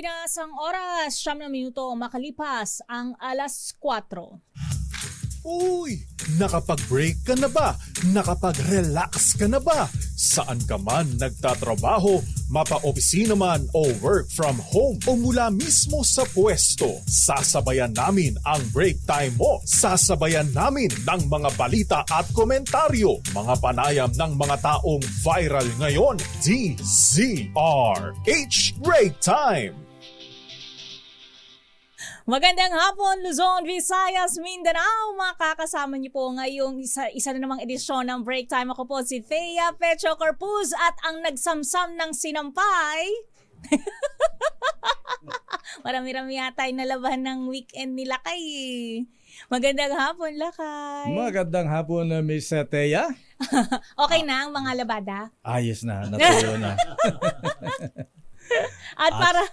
Pilipinas, ang oras, 9 minuto makalipas ang alas 4. Uy! Nakapag-break ka na ba? Nakapag-relax ka na ba? Saan ka man nagtatrabaho, mapa-opisina man o work from home o mula mismo sa pwesto, sasabayan namin ang break time mo. Sasabayan namin ng mga balita at komentaryo, mga panayam ng mga taong viral ngayon. DZRH Break Time! Magandang hapon, Luzon, Visayas, Mindanao. Makakasama niyo po ngayong isa na namang edisyon ng Break Time. Ako po si Thea Pecho Corpuz at ang nagsamsam ng sinampay. Marami-rami yata yung nalaban ng weekend ni Lakay. Magandang hapon, Lakay. Magandang hapon, Miss Thea. Okay na ang mga labada? Ayos na, natuloy na. At para...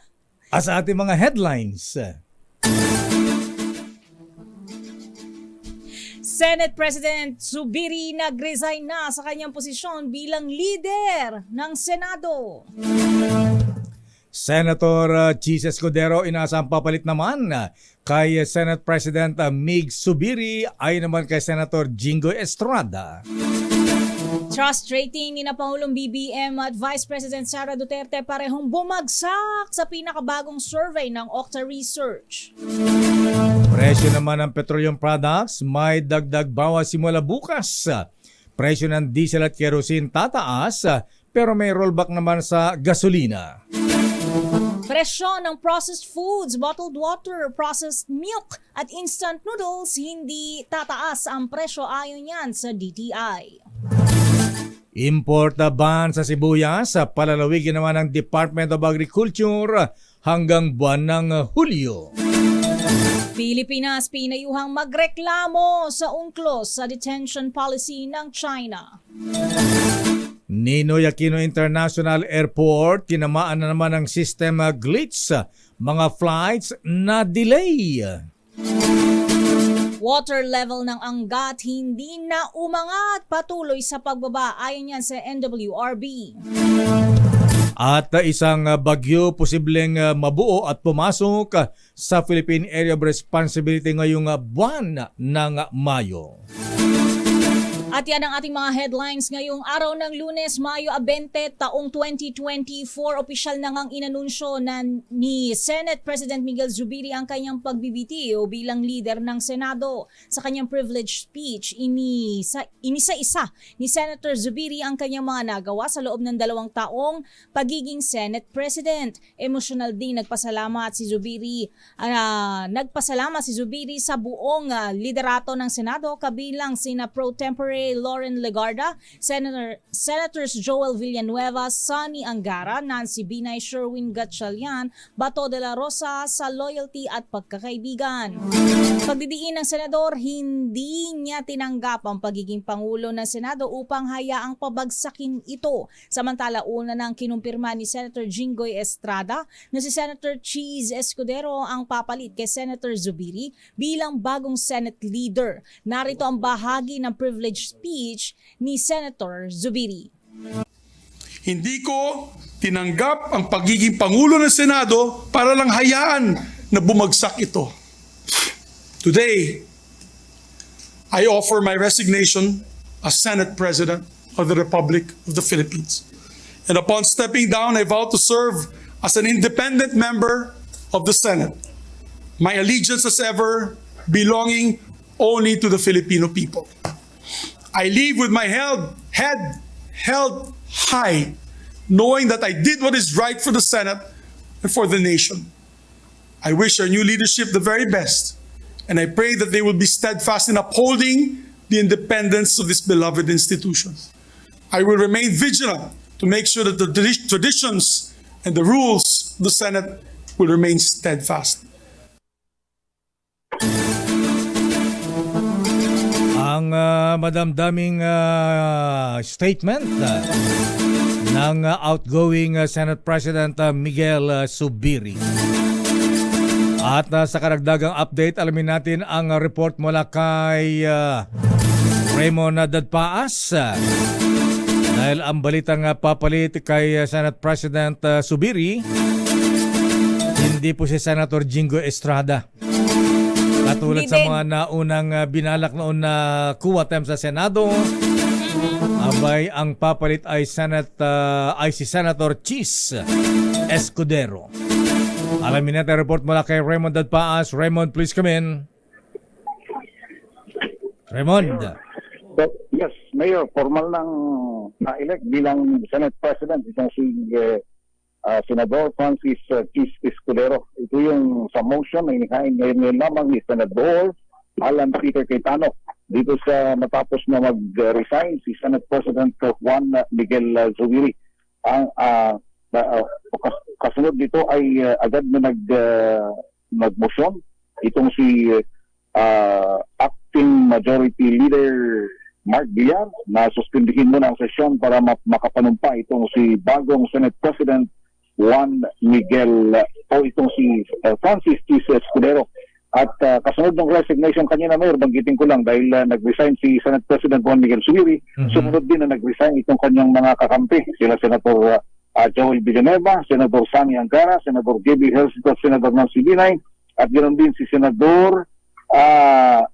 Sa ating mga headlines. Senate President Zubiri nag-resign na sa kanyang posisyon bilang leader ng Senado. Senator Chis Escudero inaasang papalit naman kay Senate President Mig Zubiri ay naman kay Senator Jingoy Estrada. Trust rating ni na Pangulong BBM at Vice President Sara Duterte parehong bumagsak sa pinakabagong survey ng Okta Research. Presyo naman ng petroleum products may dagdag bawas simula bukas. Presyo ng diesel at kerosene tataas pero may rollback naman sa gasolina. Presyo ng processed foods, bottled water, processed milk at instant noodles hindi tataas ang presyo ayon yan sa DTI. Import ban sa sibuyas, palalawigin naman ng Department of Agriculture hanggang buwan ng Hulyo. Pilipinas pinayuhang magreklamo sa UNCLOS sa detention policy ng China. Ninoy Aquino International Airport, tinamaan na naman ng system glitch, mga flights na delay. Water level ng Angat hindi na umangat, patuloy sa pagbaba ayon yan sa NWRB. At isang bagyo posibleng mabuo at pumasok sa Philippine Area of Responsibility ngayong buwan ng Mayo. At yan ang ating mga headlines ngayong araw ng Lunes, Mayo 20, taong 2024. Opisyal na ngang inanunsyo na ni Senate President Miguel Zubiri ang kanyang pagbibitiw bilang leader ng Senado. Sa kanyang privilege speech, inisa-isa ni Senator Zubiri ang kanyang mga nagawa sa loob ng 2 taong pagiging Senate President. Emosyonal din nagpasalamat si Zubiri sa buong liderato ng Senado kabilang sina Pro Tempore Lauren Legarda, Senators Joel Villanueva, Sonny Angara, Nancy Binay, Sherwin Gatchalian, Bato de la Rosa sa loyalty at pagkakaibigan. Pagdidiin ng senador, hindi niya tinanggap ang pagiging Pangulo ng Senado upang hayaang pabagsakin ito. Samantala, una nang kinumpirma ni Senator Jingoy Estrada na si Senator Chis Escudero ang papalit kay Senator Zubiri bilang bagong Senate leader. Narito ang bahagi ng privilege speech ni Senator Zubiri. Hindi ko tinanggap ang pagiging Pangulo ng Senado para lang hayaan na bumagsak ito. Today, I offer my resignation as Senate President of the Republic of the Philippines. And upon stepping down, I vow to serve as an independent member of the Senate. My allegiance as ever belonging only to the Filipino people. I leave with my head held high, knowing that I did what is right for the Senate and for the nation. I wish our new leadership the very best, and I pray that they will be steadfast in upholding the independence of this beloved institution. I will remain vigilant to make sure that the traditions and the rules of the Senate will remain steadfast. Ang madamdaming statement ng outgoing Senate President Miguel Zubiri. At sa karagdagang update, alamin natin ang report mula kay Raymond Dadpaas. Dahil ang balitang papalit kay Senate President Zubiri, hindi po si Senator Jingo Estrada. Katulad Hindi sa din. mga naunang binalak noon na coup attempt sa Senado, abay ang papalit ay si Senator Chis Escudero. Alamin natin report mula kay Raymond Dadpaas. Raymond, please come in. Raymond. Yes, Mayor, formal nang na-elect bilang Senate President itong si Senador Francis Chis Escudero. Ito yung sa motion na inikain ngayon lamang ni Senador Alan Peter Cayetano dito sa matapos na mag-resign si Senate President Juan Miguel Zubiri. Ang kasunod dito ay agad na nag-motion itong si Acting Majority Leader Mark Villar na suspindihin muna ang sesyon para makapanumpa itong si bagong Senate President Juan Miguel itong si Francis Chis Escudero. At kasunod ng resignation kanina, Mayor, banggitin ko lang dahil nag-resign si Senate President Juan Miguel Zubiri, sumunod din na nag-resign itong kanyang mga kakampi, sila Senator Joel Villanueva, Senator Sani Angara, Senator J.B. Helsico, Senator Nancy Binay, at ganoon din si Senador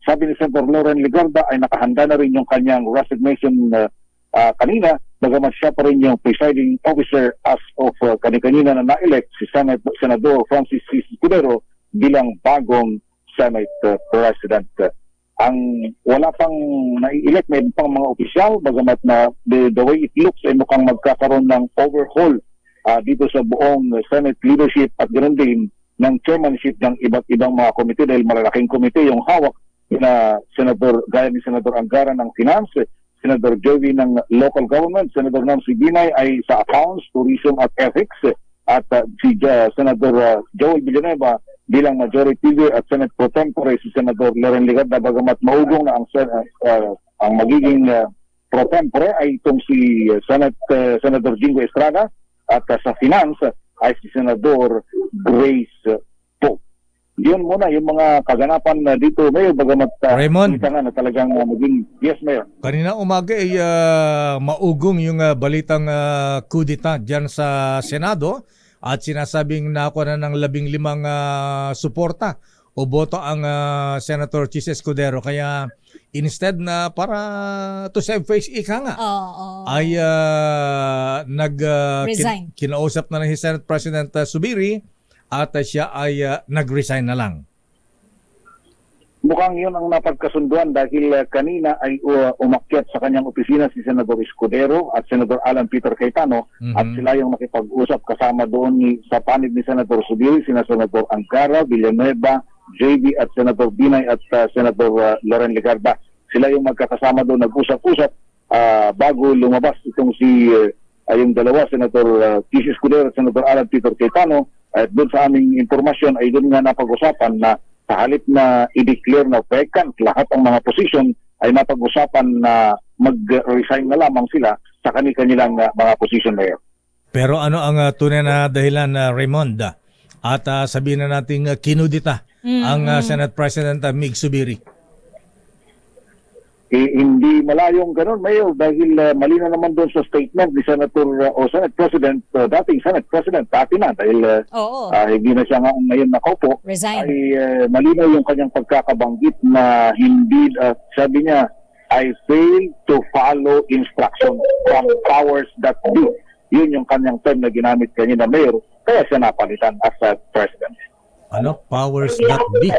sabi ni Senator Loren Legarda ay nakahanda na rin yung kanyang resignation kanina, bagamat siya pa rin yung presiding officer as of kanina na na-elect si Senador Francis Chis Escudero bilang bagong Senate President. Ang wala pang na-elect, may pang mga opisyal, bagamat na the way it looks ay mukhang magkakaroon ng overhaul dito sa buong Senate leadership at ganoon din ng chairmanship ng iba't ibang mga komite dahil malalaking komite yung hawak na Senador, gaya ni Senador Angara ng Finance, Senador Joey ng Local Government, Senador Nancy Binay ay sa Accounts, Tourism at Ethics, at si Senador Joel Villanueva bilang Majority Leader at Senate Pro Tempore si Senador Loren Legarda, bagamat maugong na ang magiging Pro Tempore ay itong si Senador Jingo Estrada at sa Finance ay si Senador Grace Pope. Yun muna yung mga kaganapan dito, Mayor, bagamat Raymond, kita nga na talagang maging... Yes, Mayor. kanina umaga ay maugong yung balitang kudita dyan sa Senado at sinasabing nakuha na ng 15 suporta o boto ang Senator Chis Escudero. Kaya instead na para to save face, ika nga, ay Resign. kinausap na ng Senate President Zubiri at siya ay nag-resign na lang. Mukhang yun ang napagkasunduan dahil kanina ay umakyat sa kanyang opisina si Senador Escudero at Senador Alan Peter Cayetano at sila yung nakipag-usap kasama doon sa panig ni Senador Zubiri, sina Senador Angara, Villanueva, JB at Senador Binay at Senador Loren Legarda. Sila yung magkakasama doon nag-usap-usap bago lumabas itong yung dalawa, Senador Chis Escudero at Senador Alan Peter Cayetano. At doon sa aming informasyon ay doon nga napag-usapan na sa halip na i-declare na vacant lahat ang mga position ay napag-usapan na mag-resign na lamang sila sa kanilang mga position, Mayor. Pero ano ang tunay na dahilan, Raymond? At sabihin na nating kinudita ang Senate President Mig Zubiri. Hindi malayong ganun, Mayor, dahil mali na naman doon sa statement ni Senator o Senate President, dating Senate President, dati na, dahil hindi na siya nga ngayon nakaupo, Resign. ay malinaw yung kanyang pagkakabanggit na hindi, sabi niya, I failed to follow instruction from powers that be. Yun yung kanyang term na ginamit kanina, Mayor, kaya siya napalitan as President. Ano? Powers that be.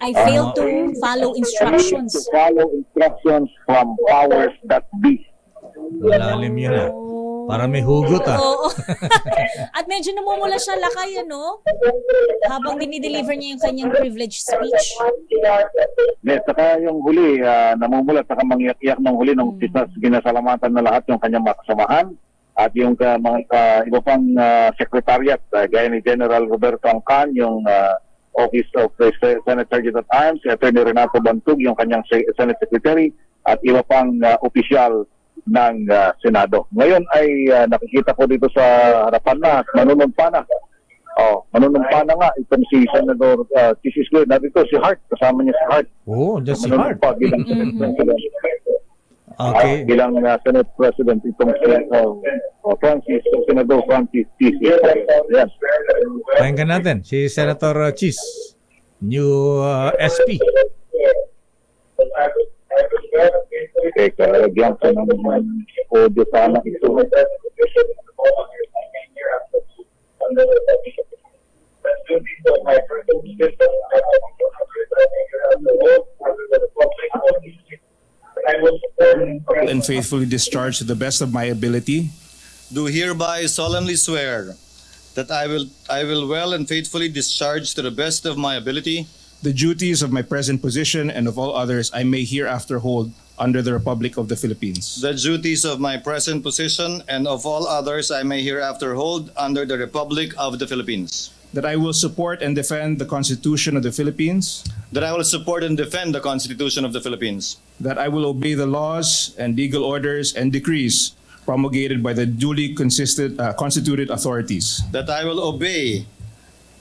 I failed to follow instructions. To follow instructions from powers that be. Malalim yun Para may hugot Oo. At medyo namumula siya lakay, ano? Habang dinideliver niya yung kanyang privilege speech. Yes, saka yung huli, namumulat, saka mangiyak-iyak ng huli nung ginasalamatan na lahat yung kanyang mga kasamahan at yung mga iba pang secretariat, gaya ni General Roberto Angcan, yung Office of the Senate Sergeant at Arms, si Attorney Renato Bantug, yung kanyang Senate Secretary, at iba pang opisyal ng Senado. Ngayon ay nakikita ko dito sa harapan na at manunumpa na. Manunumpa na nga itong si Senador Chis Escudero. Dito si Hart, kasama niya si Hart. just si Hart. Manunumpa bilang Senate President. Okay. bilang Senate President itong Senador Francis Chis. Yan. Pakinggan natin si Senator Chis, new SP. Teka, lagyan ko ng audio sana ito. And faithfully discharge to the best of my ability Do hereby solemnly swear that I will well and faithfully discharge to the best of my ability the duties of my present position and of all others I may hereafter hold under the Republic of the Philippines. the duties of my present position and of all others I may hereafter hold under the Republic of the Philippines. That I will support and defend the Constitution of the Philippines. That I will support and defend the Constitution of the Philippines. That I will obey the laws and legal orders and decrees promulgated by the duly constituted authorities. That I will obey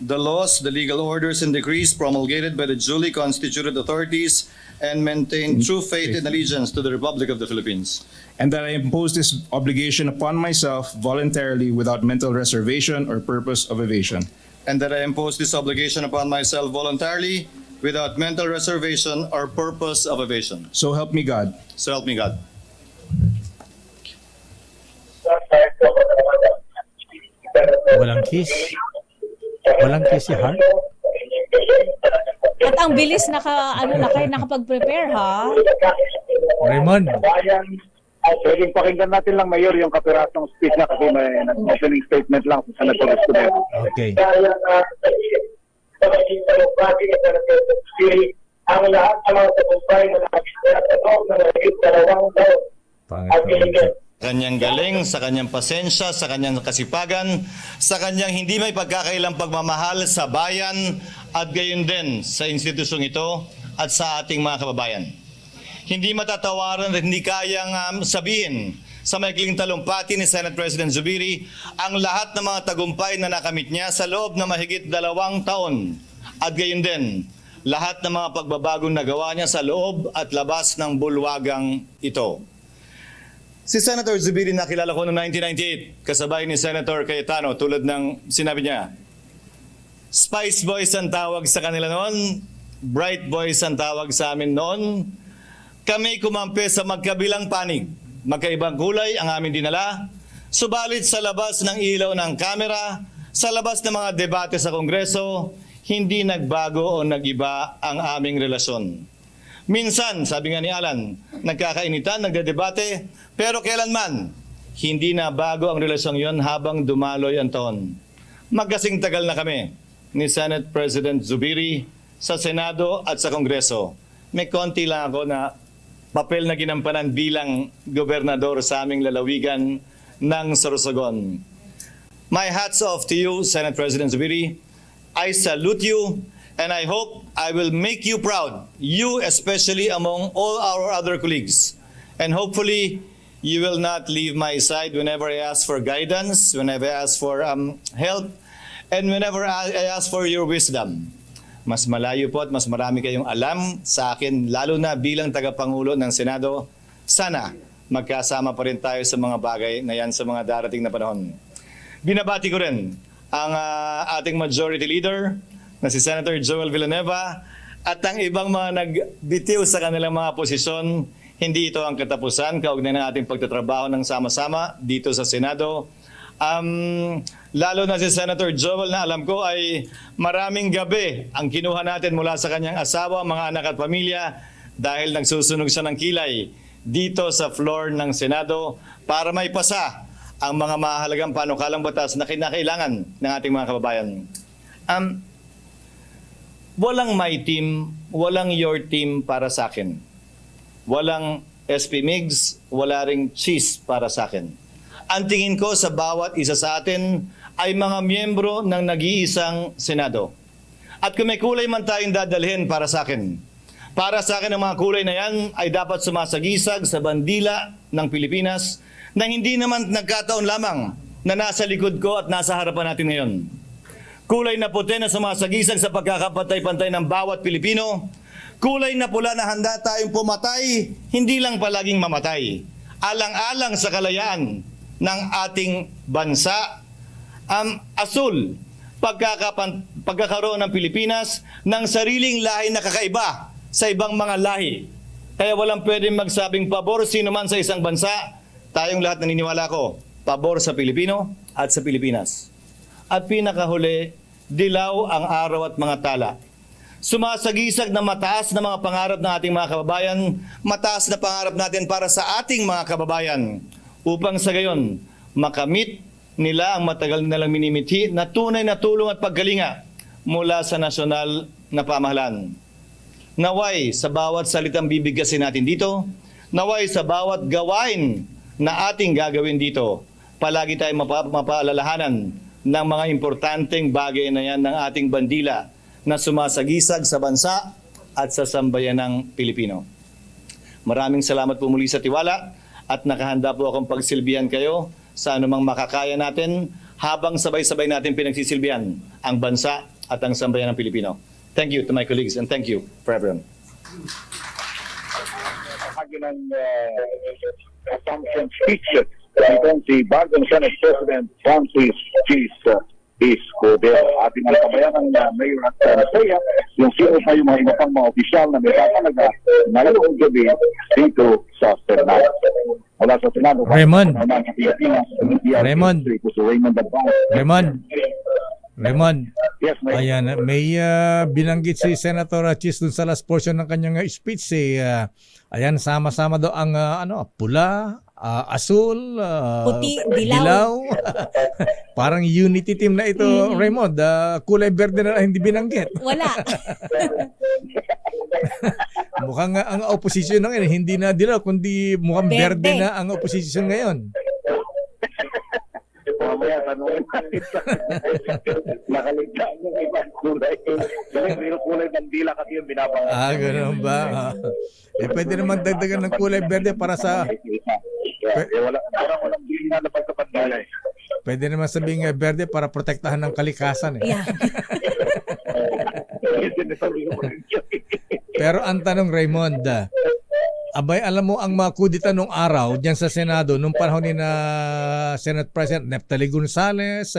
the laws, the legal orders, and decrees promulgated by the duly constituted authorities and maintain true faith and allegiance to the Republic of the Philippines. And that I impose this obligation upon myself voluntarily without mental reservation or purpose of evasion. And that I impose this obligation upon myself voluntarily without mental reservation or purpose of evasion. So help me God. So help me God. Walang kiss. Walang kiss si Hart. At ang bilis nakapag-prepare ha. Raymond. Pwedeng pakinggan natin lang, Mayor, yung kapirasong speech niya kasi may opening statement lang sa Senator Escudero. Okay. Ang lahat ng mga tagumpay na nakikita sa loob ng naging 2 taon at binigyan Kanyang galing, sa kanyang pasensya, sa kanyang kasipagan, sa kanyang hindi may pagkakailang pagmamahal sa bayan at gayon din sa institusyong ito at sa ating mga kababayan. Hindi matatawaran at hindi kayang sabihin sa maikling talumpati ni Senate President Zubiri ang lahat ng mga tagumpay na nakamit niya sa loob ng mahigit 2 taon at gayon din lahat ng mga pagbabagong nagawa niya sa loob at labas ng bulwagang ito. Si Senator Zubiri nakilala ko noong 1998, kasabay ni Senator Cayetano, tulad ng sinabi niya. Spice Boys ang tawag sa kanila noon, Bright Boys ang tawag sa amin noon. Kami kumampi sa magkabilang panig, magkaibang kulay ang aming dinala, subalit sa labas ng ilaw ng kamera, sa labas ng mga debate sa Kongreso, hindi nagbago o nagiba ang aming relasyon. Minsan, sabi nga ni Alan, nagkakainitan, nagdedebate, pero kailanman, hindi na bago ang relasyong yon habang dumaloy ang taon. Magkasing tagal na kami ni Senate President Zubiri sa Senado at sa Kongreso. May konti lang ako na papel na ginampanan bilang gobernador sa aming lalawigan ng Sorsogon. My hats off to you, Senate President Zubiri. I salute you. And I hope I will make you proud, you especially among all our other colleagues. And hopefully, you will not leave my side whenever I ask for guidance, whenever I ask for help, and whenever I ask for your wisdom. Mas malayo po at mas marami kayong alam sa akin, lalo na bilang tagapangulo ng Senado. Sana magkasama pa rin tayo sa mga bagay na yan sa mga darating na panahon. Binabati ko rin ang ating Majority Leader, na si Senator Joel Villanueva at ang ibang mga nagbitiw sa kanilang mga posisyon. Hindi ito ang katapusan, kaugnay ng ating pagtatrabaho ng sama-sama dito sa Senado. Lalo na si Senator Joel na alam ko ay maraming gabi ang kinuha natin mula sa kanyang asawa, mga anak at pamilya dahil nagsusunog siya ng kilay dito sa floor ng Senado para maipasa ang mga mahalagang panukalang batas na kinakailangan ng ating mga kababayan. Walang my team, walang your team para sa akin. Walang SP Migs, wala ring cheese para sa akin. Ang tingin ko sa bawat isa sa atin ay mga miyembro ng nag-iisang Senado. At kung may kulay man tayong dadalhin para sa akin, ang mga kulay na yan ay dapat sumasagisag sa bandila ng Pilipinas na hindi naman nagkataon lamang na nasa likod ko at nasa harapan natin ngayon. Kulay na puti na sumasagisag sa pagkakapantay-pantay ng bawat Pilipino. Kulay na pula na handa tayong pumatay, hindi lang palaging mamatay. Alang-alang sa kalayaan ng ating bansa. Asul, pagkakaroon ng Pilipinas ng sariling lahi na kakaiba sa ibang mga lahi. Kaya walang pwedeng magsabing pabor sino man sa isang bansa. Tayong lahat naniniwala ko, pabor sa Pilipino at sa Pilipinas. At pinakahuli, dilaw ang araw at mga tala. Sumasagisag na mataas na mga pangarap ng ating mga kababayan, mataas na pangarap natin para sa ating mga kababayan, upang sa gayon, makamit nila ang matagal nilang minimithi na tunay na tulong at paggalinga mula sa nasyonal na pamahalaan. Naway sa bawat salitang bibigkasin natin dito, naway sa bawat gawain na ating gagawin dito, palagi tayong mapaalalahanan ng mga importanteng bagay na yan ng ating bandila na sumasagisag sa bansa at sa sambayanang Pilipino. Maraming salamat po muli sa tiwala at nakahanda po akong pagsilbihan kayo sa anumang makakaya natin habang sabay-sabay natin pinagsisilbihan ang bansa at ang sambayanang Pilipino. Thank you to my colleagues and thank you for everyone. Bahagi ng assumption speech itong si bagong Senate President Francis G. Escudero. Ating alkabayan ng Mayor at Nasaya, yung sino pa yung mga iba pang mga opisyal na may tatalaga ngayong gabi dito sa Senado. Wala sa Senado. Raymond. Yes, Mayor. Ayan, may binanggit si Senator Chis dun sa last portion ng kanyang speech. Ayan, sama-sama daw ang pula, asul, Puti, dilaw. Parang unity team na ito, Raymond. Kulay berde na lang hindi binanggit. Wala. Mukhang ang opposition ngayon, hindi na dilaw, kundi mukhang berde Berde na ang opposition ngayon. Mamaya tanongin natin. Nakaligtaan yung ibang kulay. Yung kulay ng dila kasi yung binabangat. Ganoon ba? Pwede naman dagdagan ng kulay berde para sa... Walang bilin na pagkapandalay. Pwede naman sabing berde para protektahan ng kalikasan. Yeah. Pero ang tanong, Raymond, abay, alam mo ang mga kudita nung araw diyan sa Senado nung panahon ni na Senate President Neftali Gonzales,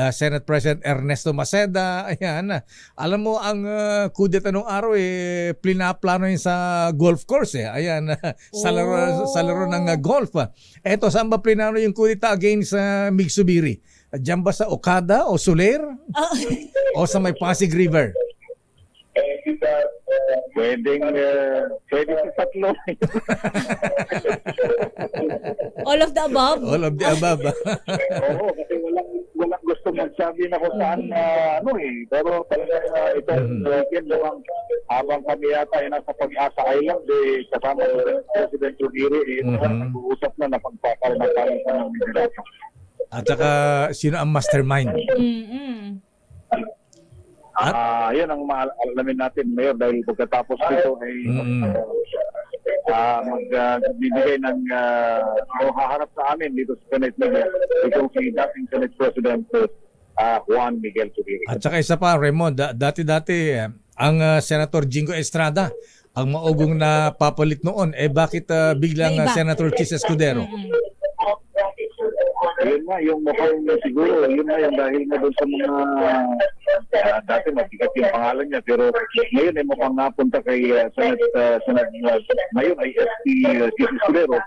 Senate President Ernesto Maceda, ayan. Alam mo ang kudita nung araw plinaplano yun sa golf course Ayan, sa laro ng golf. Eto, saan ba plinano yung kudita against sa Migsubiri? Diyan ba sa Okada o Soler? O sa may Pasig River? Pwede sa tatlo. All of the above? All of the above. Oo, kasi walang gusto magsabi na kung saan pero talagang itong weekend mukhang habang kami yata ay nasa Pag-asa Island kasama si President Rodríguez nag-uusap na pagpapalmatalan ng Mindanao. At saka sino ang mastermind? Yun ang alamin natin, Mayor, dahil pagkatapos nito ay magbibigay ng haharap sa amin dito sa Senate Mayor itong si dating Senate President Juan Miguel Zubiri. At saka isa pa, Raymond, dati-dati ang Senator Jingo Estrada ang maugong na papalit noon. Bakit biglang Senator Chis Escudero? Yun na, yung mukhang siguro, yun na yung dahil na doon sa mga dati mabigat yung pangalan niya, pero ngayon ay mukhang napunta kay Senate ngayon ay SP Escudero.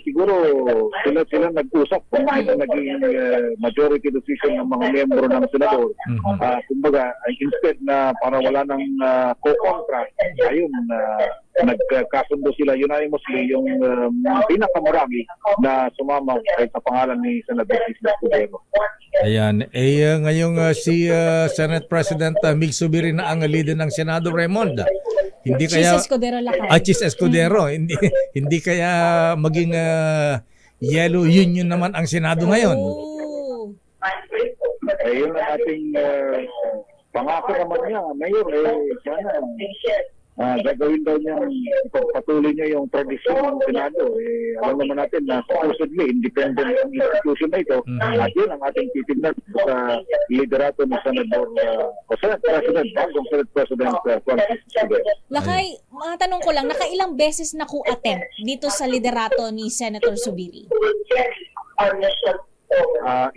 Siguro sila nag-usap kung ano naging majority decision ng mga miyembro ng Senador. Kumbaga, instead na para wala ng co-contra, ayun, nagkasundo sila unanimously yung pinakamarami na sumama kay sa pangalan ni Senator Chis Escudero. Ayan. Ngayong si Senate President Mig Zubiri na ang leader ng Senado, Raymond. Hindi kaya Chis Escudero lakay. Chis Escudero. Hindi kaya maging yellow union naman ang Senado ngayon. Yun ang ating pangako naman niya, Mayor, sana gagawin daw niya, ipagpatuloy niya yung tradisyon ng Senado. Alam naman natin na supposedly independent ang institution na ito. At yun ang ating titignan sa liderato ni Senador Senate President, bagong Senate President Francis Escudero. Lakay, matanong ko lang, nakailang beses na attempt dito sa liderato ni Senator Zubiri?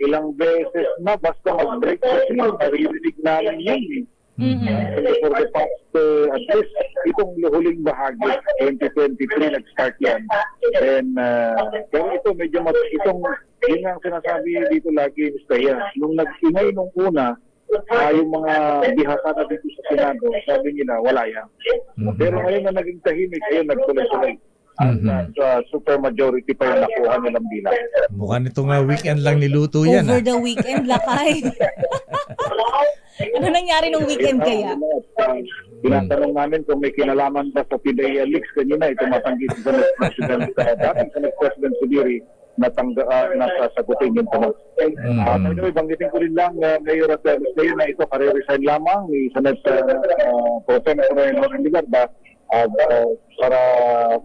Ilang beses na basta mag-break kasi naririnig namin yan eh. For the past, at least, itong huling bahagi, 2023 nag-start yan. And, pero ito, medyo yun ang sinasabi dito lagi, Mr. Yan. Nung nag-ingay nung una, yung mga bihasa na dito sa Senado, sabi nila, wala yan. Pero ngayon na naging tahimik, ayun, nagtuloy-tuloy. Super majority pa yung nakuha nilang bilang. Mukhang itong weekend lang niluto yan. Over the weekend, Lakay. Ano nangyari nung weekend kaya? Tinatanong namin kung may kinalaman ba sa PIDEA leaks kanina, tumatanggi si Senate President, dating Senate President Zubiri, nasasagutin yung tanong. Anyway, banggitin ko rin lang, Mayor at Mr. na ito, kare-resign lamang ni Senate Pro Tempore Loren Legarda para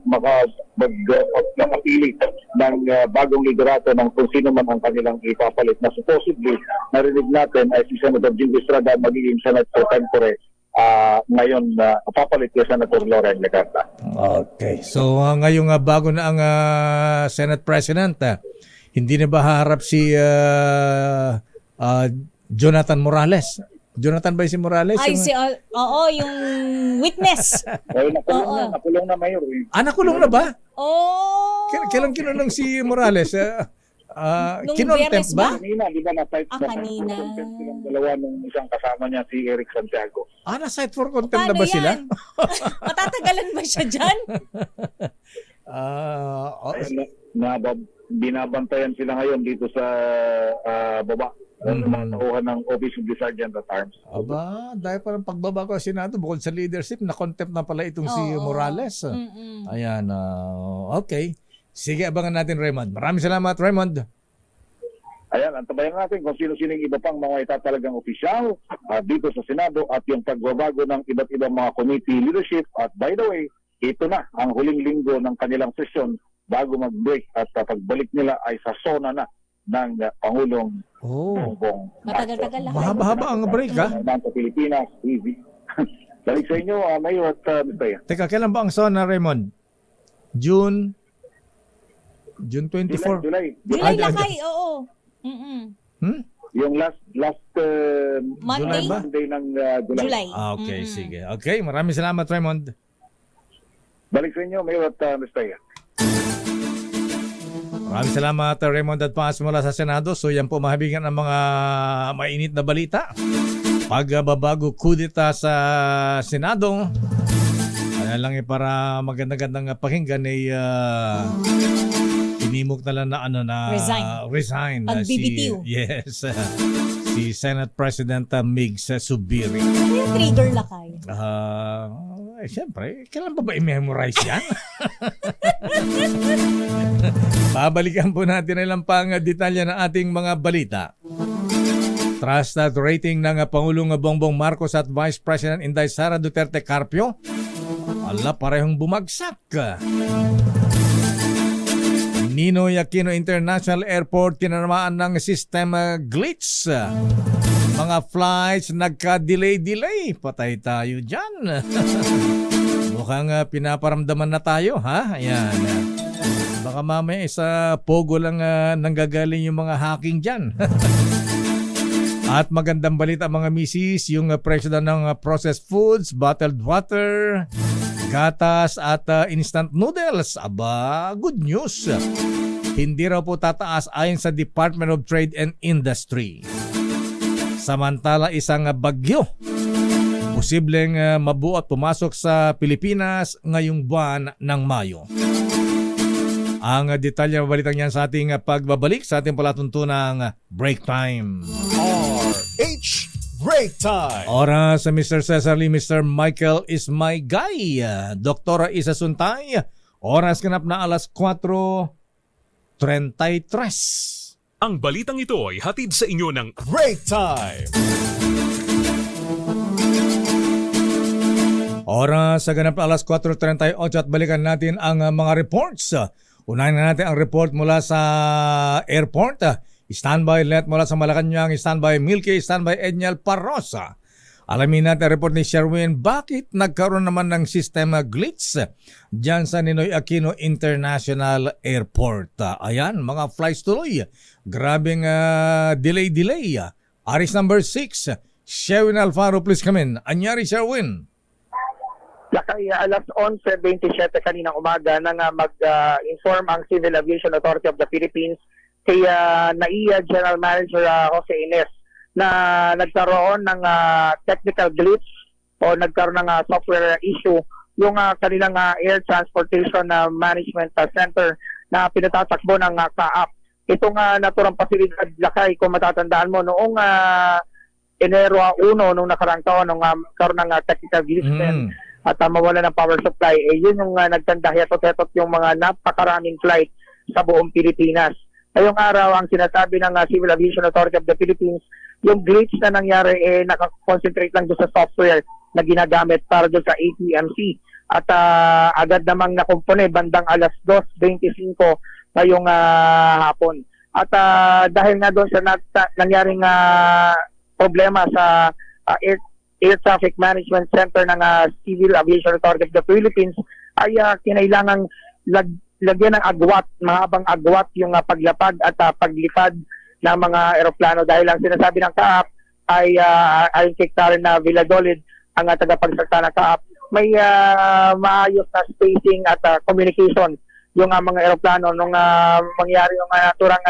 makapili ng bagong liderato ng kung sino man ang kanilang ipapalit na supposedly narinig natin ay si Senator Jingo Estrada magiging Senate Pro Tempore ngayon papalit kay Senator Loren Legarda. Okay. So ngayong bago na ang Senate President, hindi na ba haharap si Jonathan Morales? Jonathan ba si Morales? Ay, yung witness. Ay, nakulong na Mayor. Nakulong na ba? Oh. Kailan kinulong si Morales? Nung kinontempt Biyernes ba? Kanina, di ba na-type kanina. Silang dalawa nung isang kasama niya si Eric Santiago. Na-cite for contempt na Paano ba sila? yan? Matatagalan ba siya dyan? Binabantayan sila ngayon dito sa baba. Nakuha ng Office of the Sergeant at Arms. Aba, dahil parang pagbaba ko sa Senado, bukod sa leadership, na-contempt na pala itong si Morales. Ayan, okay. Sige, abangan natin, Raymond. Maraming salamat, Raymond. Ayan, antabayan natin kung sino-sino iba pang mga itatalagang opisyal dito sa Senado at yung pagbabago ng iba't ibang mga committee leadership. At by the way, ito na ang huling linggo ng kanilang sesyon bago mag-break at pagbalik nila ay sa zona na ng Pangulong Bongbong. Matagal-tagal lang. Mahaba-haba ang break, ha? Sa Pilipinas, easy. Balik sa inyo, Mayor at Mr. Teka, kailan ba ang zona, Raymond? June 24? July. July Lakay, oo. Yung last Monday? Monday ng July. Okay, sige. Okay, maraming salamat, Raymond. Balik sa inyo, Mayor at Mr. Maraming salamat, Raymond at Paas mula sa Senado. So yan po mahabigan ang mga mainit na balita. Pagbabago kudeta sa Senado. Kaya lang para magandang pakinggan ay inimok na lang na resign. Pagbibitiw. Si Senate President Mig Zubiri. Ano yung trigger, Lakay? Siyempre, kailan ba i-memorize yan? Babalikan po natin ilang pang detalya ng ating mga balita. Trust at rating ng Pangulong Bongbong Marcos at Vice President Inday Sara Duterte Carpio, parehong bumagsak. Ninoy Aquino International Airport tinanamaan ng system glitch. Mga flights nagka-delay. Patay tayo dyan. Mukhang pinaparamdaman na tayo, ha? Ayan. Baka mamaya isa pogo lang nanggagaling yung mga hacking dyan. At magandang balita mga misis, yung presyo ng processed foods, bottled water, gatas at instant noodles. Aba, good news. Hindi raw po tataas ayon sa Department of Trade and Industry. Samantala isang bagyo posibleng mabuo at pumasok sa Pilipinas ngayong buwan ng Mayo. Ang detalye ng balitang yan sa ating pagbabalik sa ating palatuntunang Break Time. RH Break Time. Oras sa Mr. Cesar Lee, Mr. Michael is my guy. Doktora Isa Suntay. Oras ganap na alas 4:33. Ang balitang ito ay hatid sa inyo ng Break Time. Oras sa ganap alas 4:38 at balikan natin ang mga reports. Unahin na natin ang report mula sa airport. Standby Let mula sa Malacanang, standby Milky, standby Edniel Parrosa. Alamin natin ang report ni Sherwin, bakit nagkaroon naman ng system glitch dyan sa Ninoy Aquino International Airport. Ayan, mga flights tuloy. Grabing delay. Aris number 6, Sherwin Alfaro, please come in. Anyari, Sherwin? Lakay, alas 11:27 kaninang umaga nang mag-inform ang Civil Aviation Authority of the Philippines kay NAIA General Manager Jose Ines na nagkaroon ng technical glitch o nagkaroon ng software issue yung kanilang Air Transportation Management Center na pinatatakbo ng CAAP. Itong naturang pasilidad, Lakay, kung matatandaan mo, noong Enero 1, nung nakarang taon, nung karoon ng technical glitch din, at mawala ng power supply, yun yung nagtandahiyatot-hetot yung mga napakaraming flight sa buong Pilipinas. Ngayong araw, ang sinasabi ng Civil Aviation Authority of the Philippines, yung glitch na nangyari, nakakonsentrate lang doon sa software na ginagamit para doon sa ATMC. At agad namang nakumpone bandang alas 2:25 ngayong hapon. At dahil nga doon sa nangyaring problema sa Air Traffic Management Center ng Civil Aviation Authority of the Philippines, ay kinailangang lagyan ng agwat, mahabang agwat yung paglapag at paglipad ng mga eroplano dahil ang sinasabi ng CAAP ay ayon kay Karen na Villadolid, ang tagapagsalita ng CAAP, may maayos na spacing at communication yung mga eroplano nung mangyari yung naturang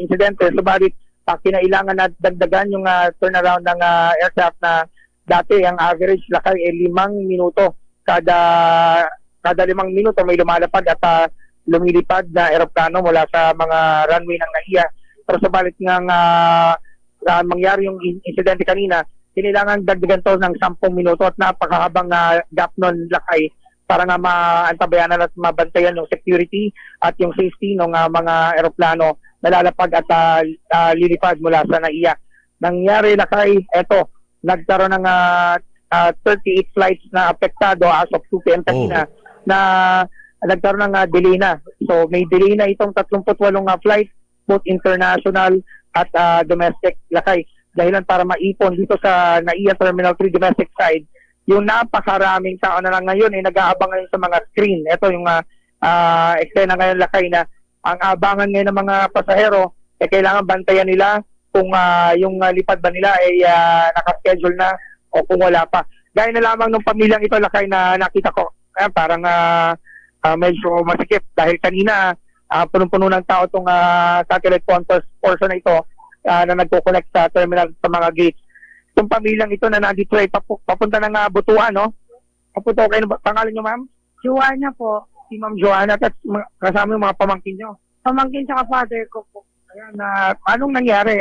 insidente. Subalit, kinailangan na dagdagan yung turnaround ng aircraft na dati ang average, Lakay, 5 minuto. Kada 5 minuto may lumalapad at lumilipad na eroplano mula sa mga runway ng NAIA. Pero subalit ng mangyari yung insidente kanina, kailangan dagdagan to ng 10 minuto at napakahabang gap nun, Lakay, para nga maantabayanan at mabantayan yung security at yung safety ng mga eroplano na lalapag at lilipad mula sa NAIA. Nangyari, Lakay, eto, nagkaroon ng 38 flights na apektado as of 2 p.m. kanina na nagkaroon ng delay na. So may delay na itong 38 flight, both international at domestic, Lakay. Dahilan para maipon dito sa NAIA Terminal 3 domestic side, yung napakaraming tao na lang ngayon ay nag-aabang ngayon sa mga screen. Ito yung eksena ngayon, Lakay, na ang abangan ngayon ng mga pasahero, kailangan bantayan nila kung yung lipad ba nila ay nakaschedule na o kung wala pa. Gaya na lamang ng pamilyang ito, Lakay, na nakita ko, parang medyo masikip dahil kanina punong-puno ng tao itong satellite conference portion na ito na nagko-connect sa terminal sa mga gates. Itong pamilyang ito na nandito ay papunta ng Butuan, no? Papunta kayo, pangalan nyo, ma'am? Joanna po. Si Ma'am Joanna at kasama yung mga pamangkin nyo. Pamangkin tsaka father ko po. Ayan, anong nangyari?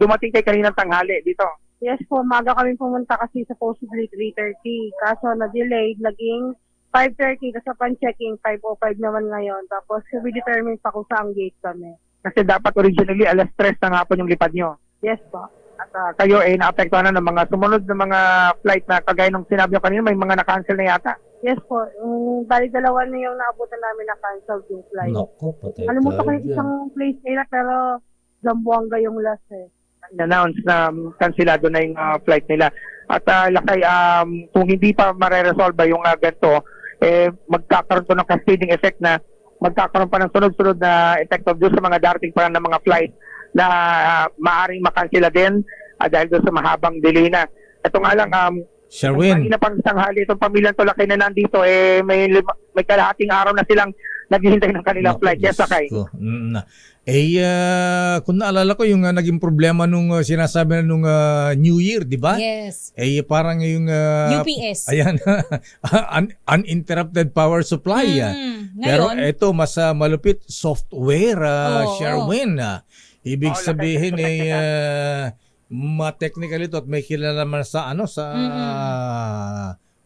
Dumating kay kaninang tanghali dito. Yes po, maga kami pumunta kasi supposedly 3:30. Kaso na-delayed, naging 5:30 kasi upon checking, 5:05 naman ngayon. Tapos we determine pa kung saan gate kami. Kasi dapat originally alas 3 ng hapon yung lipad nyo. Yes po. At kayo ay naapektuhan na ng mga sumunod na mga flight na kagaya ng sinabi nyo kanina, may mga na-cancel na yata. Yes po. Bali dalawa na yung naabutan namin na cancel yung flight. Naku, patay Alimutan ko tayo yung dyan. isang place nila pero Zamboanga yung last eh. In-announce na kansilado na yung flight nila. At Lakay, kung hindi pa mareresolve yung ganito, magkakaroon to ng cascading effect na magkakaroon pa ng sunod-sunod na effect of doon sa mga darating pa ng mga flight na maaaring makansila din dahil doon sa mahabang delay na. Ito nga lang, Sherwin, na pang tanghali itong pamilyang to, Lakay, na nandito, may kalahating araw na silang naghihintay ng kanilang naku, flight. Yes, Diyos Lakay. ko. Kung naalala ko yung naging problema nung sinasabi na nung New Year, di ba? Yes. Parang yung UPS. ayan, uninterrupted power supply. Pero Ngayon, ito mas malupit software, Oo, Sherwin. Ibig Oo, sabihin ma-technical ito at may kilala naman sa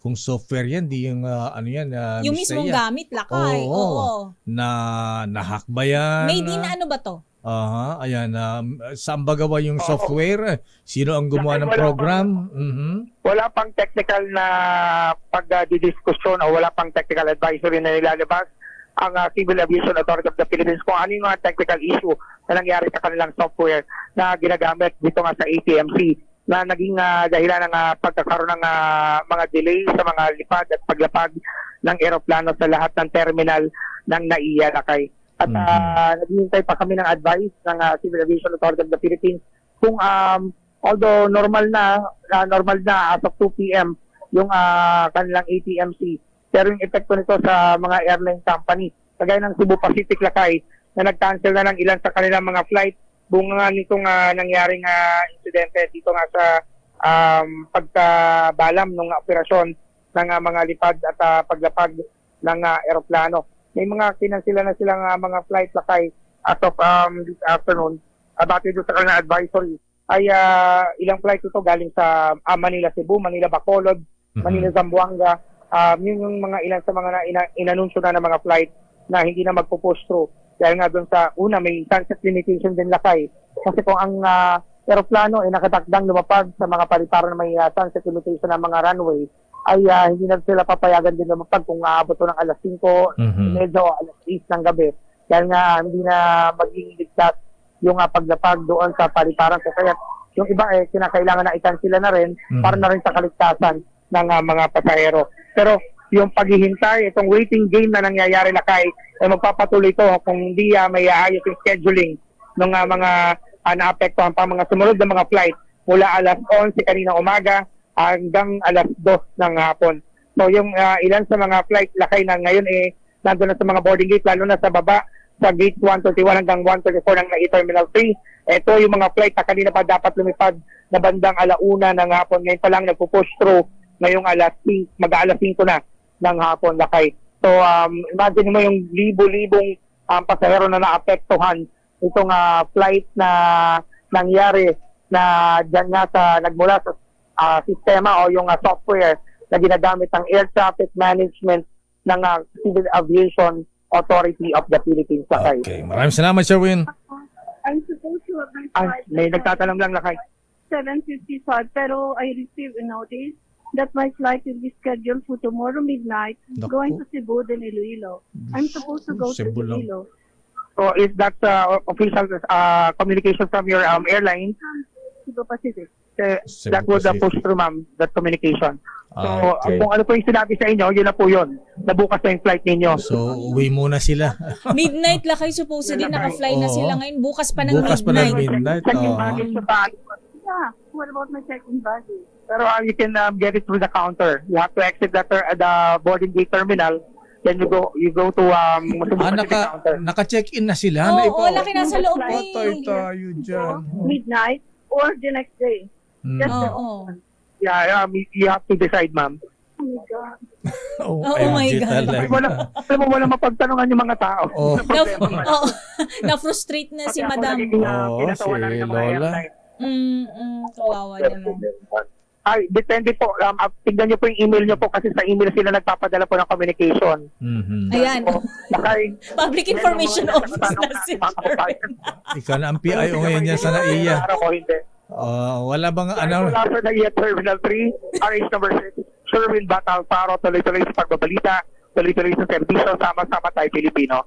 kung software yan, di yung yung mismong gamit, Lakay. Oo. Oo. Na nahack ba yan? Made in ano ba to? Aha, ayan. Saan ba gawa yung software? Sino ang gumawa ng Wala program? Mhm. Wala pang technical na pagdidiskusyon o wala pang technical advisory na nilalabas ang Civil Aviation Authority of the Philippines kung ano yung mga technical issue na nangyari sa kanilang software na ginagamit dito nga sa ATMC na naging dahilan ng pagkakaroon ng mga delay sa mga lipad at paglapag ng eroplano sa lahat ng terminal ng NAIA, Lakay. At naghihintay pa kami ng advice ng Civil Aviation Authority of the Philippines kung although normal na as of 2 p.m. yung kanilang ATMC, pero yung epekto nito sa mga airline company, kagaya ng Cebu Pacific, Lakay, na nag-cancel na ng ilan sa kanilang mga flight bunga nitong nangyaring insidente dito nga sa pagkabalam ng operasyon ng mga lipad at paglapag ng eroplano. May mga kinansila na silang mga flight, Lakay, as of this afternoon. Batid doon sa kanilang advisory ay ilang flight ito galing sa Manila Cebu, Manila Bacolod, Manila Zamboanga. Yung mga ilan sa mga inanunsyo na ng mga flight na hindi na magpo-push through. Dahil nga doon sa una, may sunset limitation din, Lakay. Kasi kung ang eroplano ay nakatakdang lumapag sa mga paliparan na may sunset limitation ng mga runway, ay hindi na sila papayagan din lumapag kung aabot ng alas 5, medyo alas 6 ng gabi. Dahil nga hindi na maging ligtas yung paglapag doon sa paliparan. Kaya yung iba kinakailangan na i-cancel na rin para na rin sa kaligtasan ng mga pasahero. Pero yung paghihintay, itong waiting game na nangyayari, Lakay, ay magpapatuloy ito kung hindi may aayos yung scheduling ng mga naapektuhan pa mga sumunod na mga flight mula alas 11 kanina umaga hanggang alas 2 ng hapon. So yung ilan sa mga flight, Lakay, na ngayon nandun na sa mga boarding gate, lalo na sa baba, sa gate 131 hanggang 134 ng NAIA Terminal 3. Ito yung mga flight na kanina pa dapat lumipad na bandang alauna ng hapon. Ngayon pa lang nagpo-push through ngayong mag-aalas 5 na ng hapon, Lakay. So imagine mo yung libo-libong pasahero na naapektuhan itong flight na nangyari na dyan nga nagmula sa sistema o yung software na ginagamit ng Air Traffic Management ng Civil Aviation Authority of the Philippines, Lakay. Okay, maraming salamat, Sherwin. I'm supposed to have my May nagtatanong lang, Lakay. 7:55, pero I received a notice that my flight will be scheduled for tomorrow midnight going to Cebu, then Iloilo. I'm supposed to go to Cebu lang. Iloilo. So is that official communication from your airline? Cebu Pacific. Cebu That would Pacific. push through, ma'am, that communication. So Okay. kung ano po yung sinabi sa inyo, yun na po yun. Nabukas na yung flight ninyo. So, uwi muna sila. Midnight, Lakay, supposedly naka-fly na Oo. sila ngayon. Bukas pa ng Bukas pa ng midnight. midnight. Check yung Oo. baggage sa bag. Yeah. What about my check-in baggage? Pero you can get it through the counter. You have to exit the boarding gate terminal. Then you go to counter. Naka-check-in na sila. Oo, Laki, nasa loob na Patay tayo dyan. Midnight or the next day? Just the Oo. Yeah, you have to decide, ma'am. Oh my God. Oh my OMG God. talaga. Alam mo, wala mapagtanungan yung mga tao. Oh. Na-frustrate na si Kasi ako Madam. nagiging, Oo, pinatawanan si ng mga Lola. airline. Kawawa naman. Ay, depende po. Tignan niyo po yung email niyo po kasi sa email sila nagpapadala po ng communication. Ayan. Public Information Office na sila. Ikaw na ang PIO ngayon yan sa NAIA. Araw ko hindi. Wala bang Mula sa NAIA Terminal 3, RH number 6, Sherwin Batal Faro, tuloy-tuloy sa pagbabalita, tuloy-tuloy sa serbisyo, sama-sama tayo Pilipino.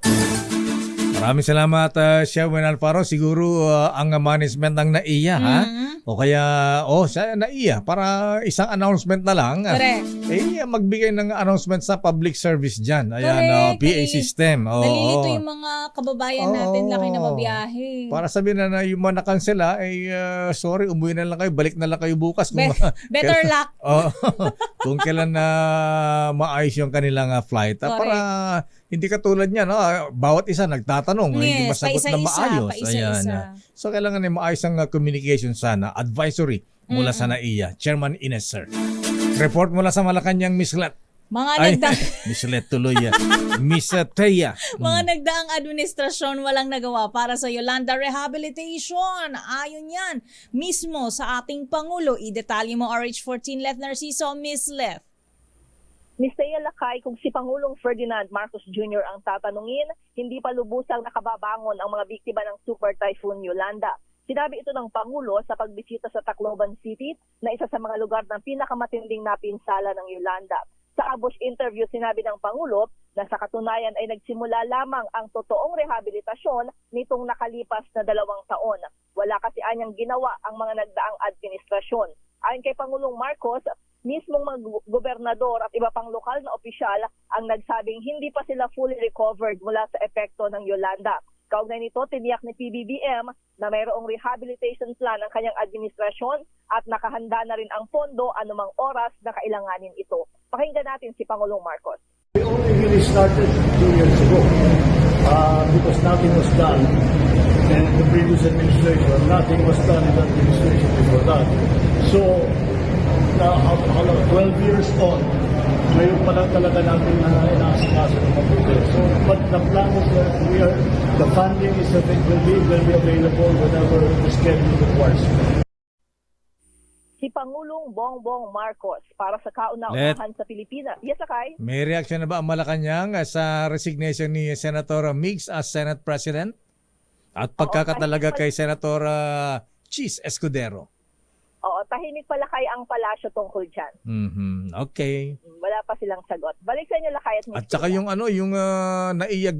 Maraming salamat, Sherwin Alfaro. Siguro ang management ng NAIA, ha? O kaya, sa NAIA, para isang announcement na lang. Correct. Magbigay ng announcement sa public service dyan. Ayan, Correct. PA system. Nalilito yung mga kababayan natin, Laki, na mabiyahe. Para sabihin na yung mga nakansela, sorry, umuwi na lang kayo, balik na lang kayo bukas. Better luck. Kung kailan na maayos yung kanilang flight. Para hindi katulad niya, bawat isa nagtatanong, hindi masagot na maayos. Ayan. So kailangan na maayos ang communication sana, advisory mula sa NAIA. Chairman Ines, sir. Report mula sa Malacanang, Miss Let. Miss Let tuloy yan. Miss Teya. Mga nagdaang administrasyon walang nagawa para sa Yolanda Rehabilitation. Ayon yan mismo sa ating Pangulo. I-detalye mo RH14 Leth Narciso, Miss Leth. Ms. Thea Lakay, kung si Pangulong Ferdinand Marcos Jr. ang tatanungin, hindi pa lubusang nakababangon ang mga biktima ng Super Typhoon Yolanda. Sinabi ito ng Pangulo sa pagbisita sa Tacloban City na isa sa mga lugar ng pinakamatinding napinsala ng Yolanda. Sa Abush interview, sinabi ng Pangulo na sa katunayan ay nagsimula lamang ang totoong rehabilitasyon nitong nakalipas na 2 taon. Wala kasi anyang ginawa ang mga nagdaang administrasyon. Ayon kay Pangulong Marcos, mismong mga gobernador at iba pang lokal na opisyal ang nagsabing hindi pa sila fully recovered mula sa epekto ng Yolanda. Kaugnay nito, tiniyak ni PBBM na mayroong rehabilitation plan ang kanyang administrasyon at nakahanda na rin ang pondo anumang oras na kailanganin ito. Pakinggan natin si Pangulong Marcos. We only really started 2 years ago because nothing was done in the previous administration. Nothing was done in the administration before that. So, now, 12 years on, ngayon pa lang talaga natin na inaasikaso ng mabuti. So, but the plan is that the funding is that it will be available whenever the schedule requires. Si Pangulong Bongbong Marcos para sa kauna-unahan sa Pilipinas. Yes, Akay? May reaksyon na ba ang Malacanang sa resignation ni Senator Migs as Senate President? At pagkakatalaga kay Senator Chis Escudero? Oo, tahimik pala kay ang palasyo tungkol dyan. Okay. Wala pa silang sagot. Balik sa inyo, Lakay at Miss At saka Tina. yung yung NAIA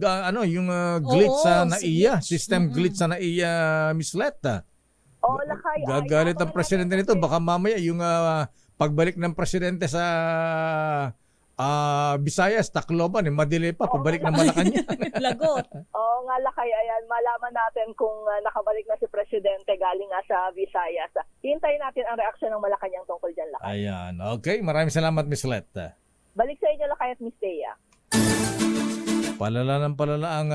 yung glitch sa NAIA, system glitch sa NAIA mislet. Oo, Lakay. Gagalit ang presidente nito, baka mamaya yung pagbalik ng presidente sa Visayas, Tacloban, madili pa pabalik ng Malacanang. Lagot. Oo nga, Lakay. Ayan, malaman natin kung nakabalik na si Presidente galing nga sa Visayas. Hintayin natin ang reaksyon ng Malacanang tungkol dyan, Lakay. Ayan, okay. Maraming salamat, Miss Let. Balik sa inyo, Lakay at Miss Thea. Palala ng palala ang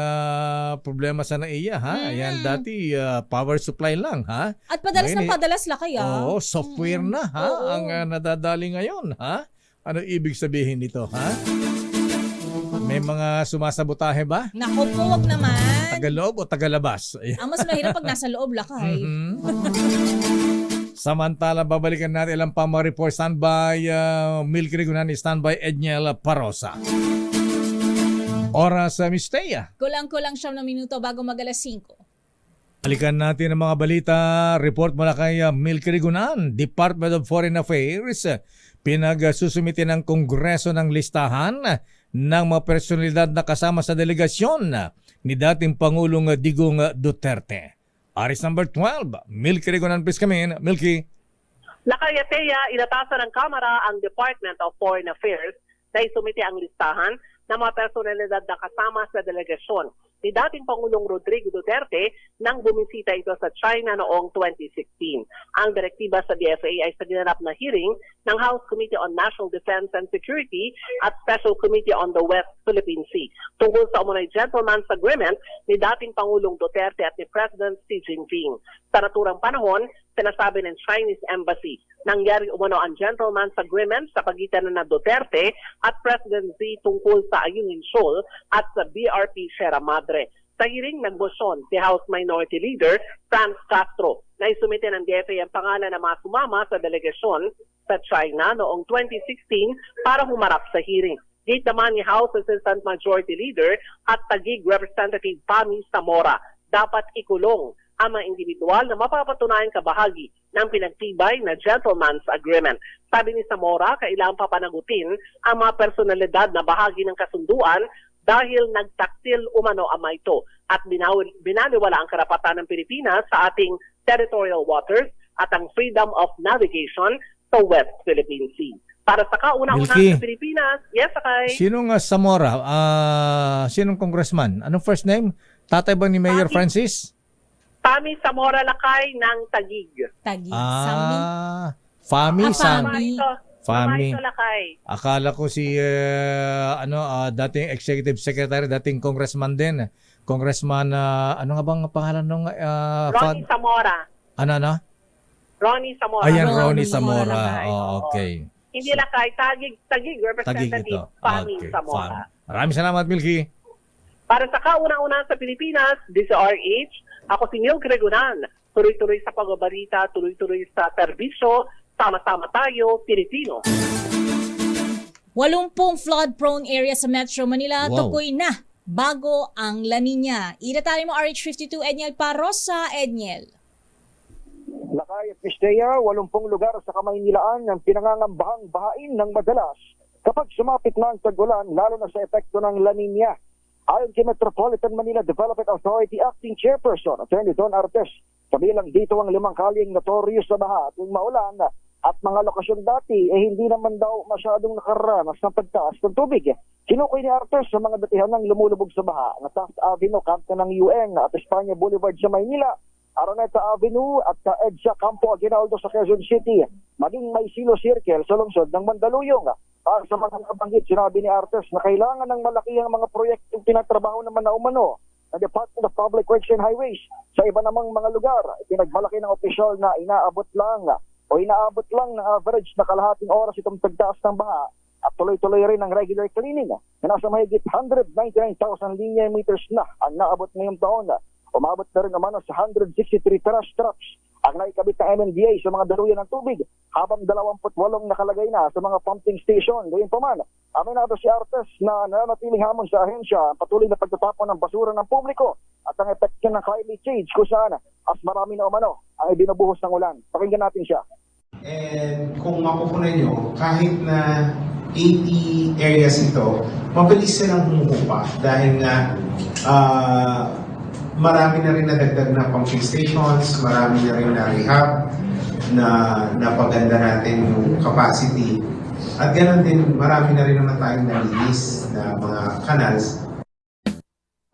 problema sa NAIA, ha? Ayan, dati power supply lang, ha? At padalas Ngayon, na padalas, Lakay, Oo, software na, ha? Ang nadadali ngayon, ha? Ano ibig sabihin nito, ha? May mga sumasabotahe ba? Naku po, wag naman. Tagaloob o tagalabas? Ang mas mahirap pag nasa loob, Lakay. Samantala, babalikan natin ilang pa mga report. Standby, Milky Rigunan, standby, Edniel Parosa. Oras sa Miss Thea. Kulang-kulang 7 na minuto bago mag-alas 5. Balikan natin ang mga balita. Report mula kay Milky Rigunan, Department of Foreign Affairs. Pinagsusumite ng Kongreso ng listahan ng mga personalidad na kasama sa delegasyon ni dating Pangulong Digong Duterte. Aris number 12, Milky Rigunan, please come in. Milky. Lakay at Thea, inatasan ng Kamara ang Department of Foreign Affairs na isumite ang listahan ng mga personalidad na kasama sa delegasyon ni dating Pangulong Rodrigo Duterte nang bumisita ito sa China noong 2016. Ang direktiba sa DFA ay sa ginanap na hearing ng House Committee on National Defense and Security at Special Committee on the West Philippine Sea tungkol sa umunay gentleman's agreement ni dating Pangulong Duterte at ni President Xi Jinping. Sa naturang panahon, sinasabi ng Chinese Embassy, nangyari umano ang gentleman's agreement sa pagitan ng Duterte at President Xi tungkol sa Ayungin Shoal at sa BRP Sierra Madre. Sa hearing, nagbosyon si House Minority Leader Franz Castro na isumite ng DFA ang pangalan ng mga sumama sa delegasyon sa China noong 2016 para humarap sa hearing. Gate naman ni House Assistant Majority Leader at Taguig Representative Pami Zamora, dapat ikulong ang mga individual na mapapatunayan kabahagi ng pinagtibay na gentleman's agreement. Sabi ni Zamora, kailangan papanagutin ang mga personalidad na bahagi ng kasunduan dahil nagtaksil umano ang mga ito at binaliwala ang karapatan ng Pilipinas sa ating territorial waters at ang freedom of navigation sa West Philippine Sea. Para sa kauna-unahan sa Pilipinas, yes, Akay. Sinong Zamora? Sinong congressman? Anong first name? Tatay ba ni Mayor Francis? Pami Zamora Lakay ng Taguig. Taguig. Fami. Fami. Lakay. Akala ko si dating executive secretary, dating congressman din. Congressman, ano nga bang pangalan nung Ronnie Zamora. Ano? Ronnie Zamora. Ayan, Ronnie Zamora. Okay. Hindi Lakay, Taguig Representative Pami Zamora. Maraming salamat, Milky. Para sa kauna-una sa Pilipinas, DZRH, ako si Milky Rigunan. Tuloy-tuloy sa pagbabalita, tuloy-tuloy sa serbisyo, sama-sama tayo, Pilipino. 80 flood-prone area sa Metro Manila, Wow. tukoy na bago ang La Nina. Idatali mo RH52, Edniel Parrosa. Edniel. Lakay at Pistea, 80 lugar sa Kamaynilaan ang pinangangambahang bahain ng madalas kapag sumapit na ang tag-ulan, lalo na sa epekto ng La Nina. Ayon kay Metropolitan Manila Development Authority Acting Chairperson Attorney Don Artes, kabilang dito ang 5 kalyeng notorious sa baha tuwing maulan at mga lokasyon dati hindi naman daw masyadong nakaranas ng pagtaas ng tubig. Kinukoy ni Artes sa mga datihan ng lumulubog sa baha na Taft Avenue, Kanto ng UN at Espanya Boulevard sa Maynila, Araneta Avenue at EDSA Campo Aguinaldo sa Quezon City, maging may Silo Circle sa lungsod ng Mandaluyong. Para sa mga nakabanggit, sinabi ni Artes na kailangan ng malakihang mga proyektong tinatrabaho naman na umano ng Department of Public Works and Highways. Sa iba namang mga lugar, pinagmalaki ng opisyal na inaabot lang ng average na kalahating oras itong pagtaas ng baha at tuloy-tuloy rin ang regular cleaning na nasa mahigit 199,000 linear meters na ang naabot ngayong taon. Umabot na rin naman sa 163 trash trucks ang naikabit ng MMDA sa mga daluyan ng tubig, habang 28 nakalagay na sa mga pumping station. Gayun pa man, aminado si Artes na nananatiling hamon sa ahensya ang patuloy na pagtatapon ng basura ng publiko at ang epekto ng climate change kung saan mas marami na umano ang ibinubuhos ng ulan. Pakinggan natin siya. And kung mapupunan nyo, kahit na 80 areas ito, mabilis silang humuhupa dahil nga marami na rin nadagdag na pumping stations, marami na rin na rehab na napaganda natin yung capacity. At ganoon din, marami na rin naman tayong nalinis na mga canals.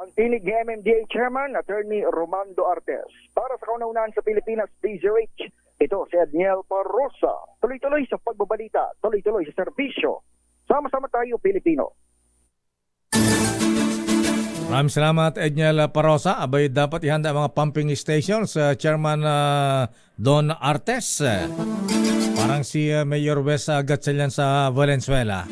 Ang tinig ni MMDA Chairman, Attorney Romando Artes. Para sa kaunaunan sa Pilipinas, DZRH, ito si Edniel Parrosa. Tuloy-tuloy sa pagbabalita, tuloy-tuloy sa serbisyo. Sama-sama tayo, Pilipino. Maraming salamat, Edniel Parrosa. Abay, dapat ihanda ang mga pumping stations sa Chairman Don Artes. Parang si Mayor Wes Gatchalian sa Valenzuela.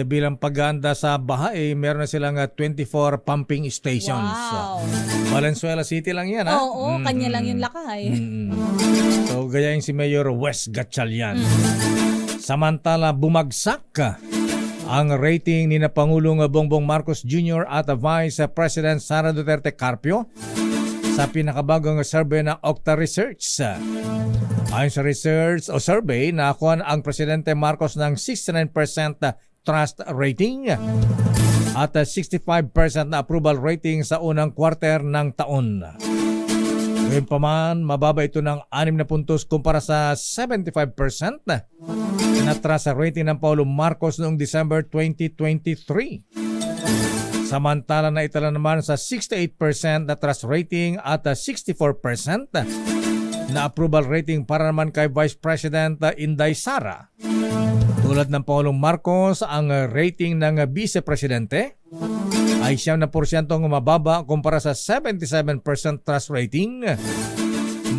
Bilang paghahanda sa baha, meron na silang 24 pumping stations. Wow. Valenzuela City lang yan, ha? Oo, kanya lang yung lakay. So, gayahin si Mayor Wes Gatchalian. Samantala, bumagsak ang rating ni na Pangulong Bongbong Marcos Jr. at Vice President Sara Duterte Carpio sa pinakabagong survey ng Okta Research. Ayon sa research o survey, nakakuha ang Presidente Marcos ng 69% trust rating at 65% na approval rating sa unang quarter ng taon. Ngayon pa man, mababa ito ng 6 na puntos kumpara sa 75% na trust rating ng Pangulong Marcos noong December 2023. Samantala na itala naman sa 68% na trust rating at 64% na approval rating para naman kay Vice President Inday Sara. Tulad ng Pangulong Marcos, ang rating ng Vice Presidente ay 7% mababa kumpara sa 77% trust rating